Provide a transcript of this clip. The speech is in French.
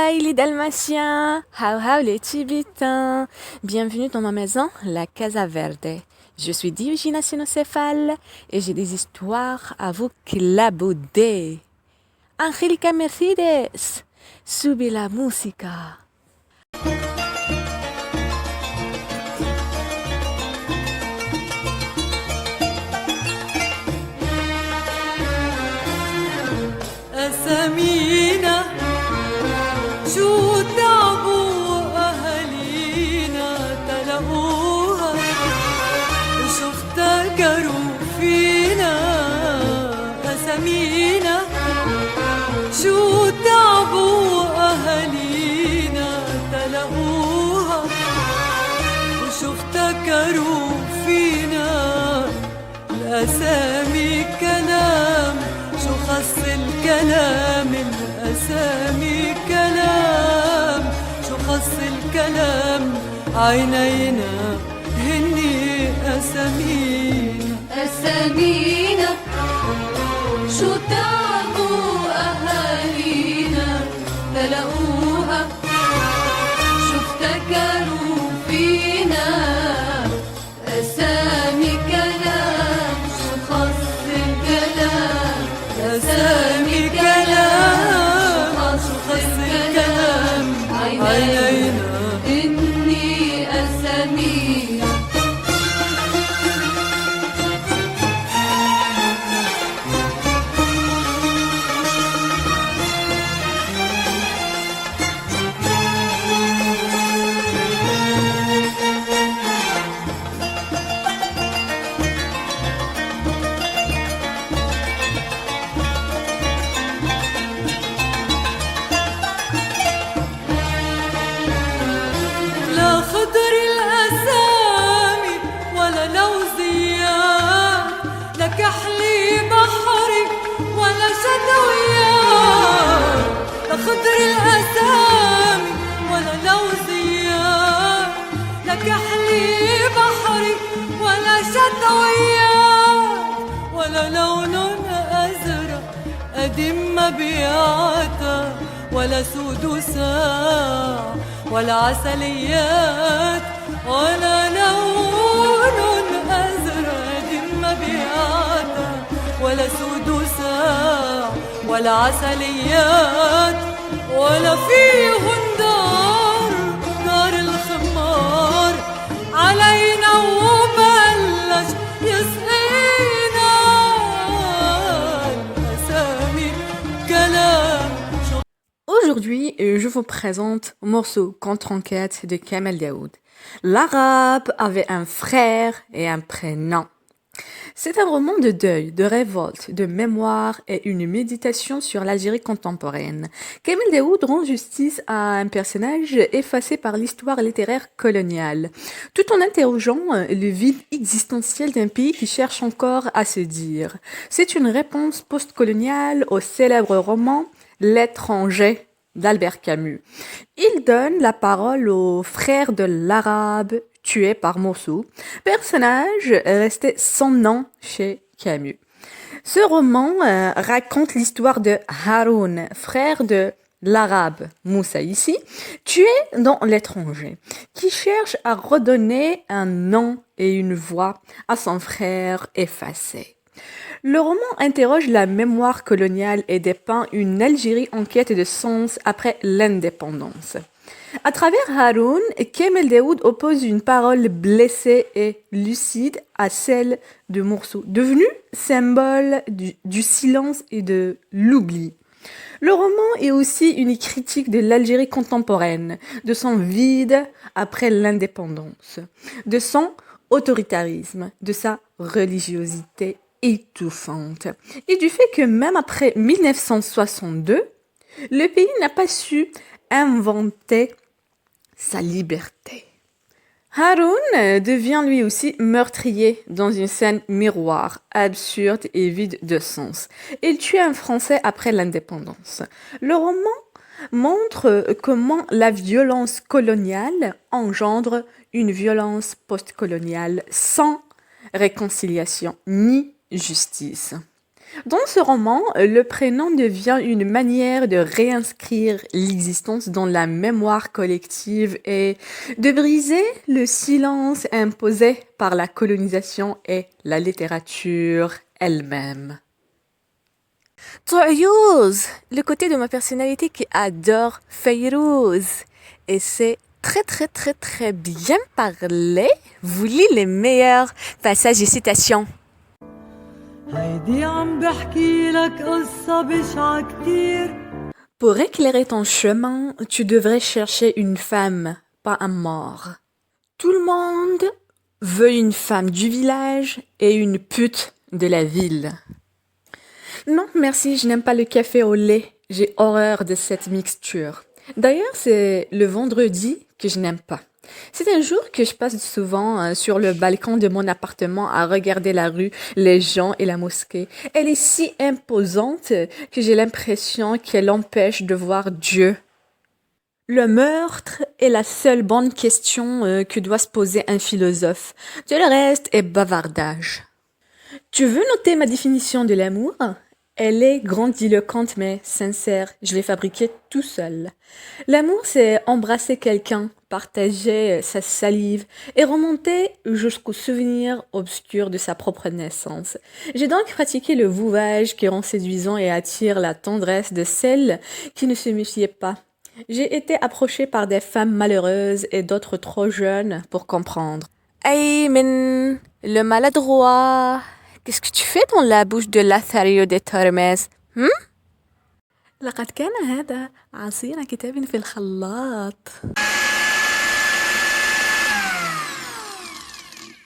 Hi les Dalmatiens, how les Tibétains. Bienvenue dans ma maison, la Casa Verde. Je suis Diogina Sinocéphale et j'ai des histoires à vous clabauder. Angelica Mercedes, sube la música. أسامينا شو تعبوا أهالينا تلاقوها وشو افتكروا فينا أسامينا شو تعبوا أهالينا تلاقوها وشو افتكروا فينا الأسامي كلام شو خص الكلام الأسامي كلام شو خص الكلام عينينا هني أسامينا أسامينا شو تعبوا أهالينا تلاقوها شو افتكروا فينا أسامي كلام شو خص الكلام أسامي كلام شو خص الكلام عينينا إني أسامينا لا خضر الأسامي ولا لوزيات لا كحلي بحري ولا شتويات لا خضر الأسامي ولا لوزيات لا كحلي بحري ولا شتويات ولا لون أزرق قديم مبيعاتها ولا سود ساع ولا عسليات ولا لون أزرق قديم مبيعاتها ولا سود ساع ولا عسليات ولا فيهن دار الخمار علينا وبلش يسقينا الأسامي كلام Aujourd'hui, je vous présente un morceau contre-enquête de Kamel Daoud. L'arabe avait un frère et un prénom. C'est un roman de deuil, de révolte, de mémoire et une méditation sur l'Algérie contemporaine. Kamel Daoud rend justice à un personnage effacé par l'histoire littéraire coloniale, tout en interrogeant le vide existentiel d'un pays qui cherche encore à se dire. C'est une réponse post-coloniale au célèbre roman L'étranger d'Albert Camus. Il donne la parole au frère de l'arabe tué par Mossou, personnage resté sans nom chez Camus. Ce roman raconte l'histoire de Haroun, frère de l'arabe Moussa ici, tué dans l'étranger, qui cherche à redonner un nom et une voix à son frère effacé. Le roman interroge la mémoire coloniale et dépeint une Algérie en quête de sens après l'indépendance. À travers Haroun, Kamel Daoud oppose une parole blessée et lucide à celle de Mourssou, devenu symbole du silence et de l'oubli. Le roman est aussi une critique de l'Algérie contemporaine, de son vide après l'indépendance, de son autoritarisme, de sa religiosité étouffante, et du fait que même après 1962, le pays n'a pas su inventer sa liberté. Haroun devient lui aussi meurtrier dans une scène miroir, absurde et vide de sens. Il tue un Français après l'indépendance. Le roman montre comment la violence coloniale engendre une violence postcoloniale sans réconciliation ni justice. Dans ce roman, le prénom devient une manière de réinscrire l'existence dans la mémoire collective et de briser le silence imposé par la colonisation et la littérature elle-même. Touyouz, le côté de ma personnalité qui adore Fayrouz. Et c'est très bien parlé. Vous lisez les meilleurs passages et citations. هيدي عم بحكي لك قصة بشعة كتير. Pour éclairer ton chemin, tu devrais chercher une femme, pas un mort. Tout le monde veut une femme du village et une pute de la ville. Non, merci, je n'aime pas le café au lait. J'ai horreur de cette mixture. D'ailleurs, c'est le vendredi que je n'aime pas. C'est un jour que je passe souvent sur le balcon de mon appartement à regarder la rue, les gens et la mosquée. Elle est si imposante que j'ai l'impression qu'elle empêche de voir Dieu. Le meurtre est la seule bonne question que doit se poser un philosophe. Tout le reste est bavardage. Tu veux noter ma définition de l'amour? Elle est grandiloquente mais sincère. Je l'ai fabriquée tout seul. L'amour, c'est embrasser quelqu'un, partager sa salive et remonter jusqu'au souvenir obscur de sa propre naissance. J'ai donc pratiqué le vouvage qui rend séduisant et attire la tendresse de celles qui ne se méfiaient pas. J'ai été approchée par des femmes malheureuses et d'autres trop jeunes pour comprendre. Aymen, le maladroit. Qu'est-ce que tu fais dans la bouche de Lothario de Tormes? لقد كان هذا عصير كتاب في الخلاط.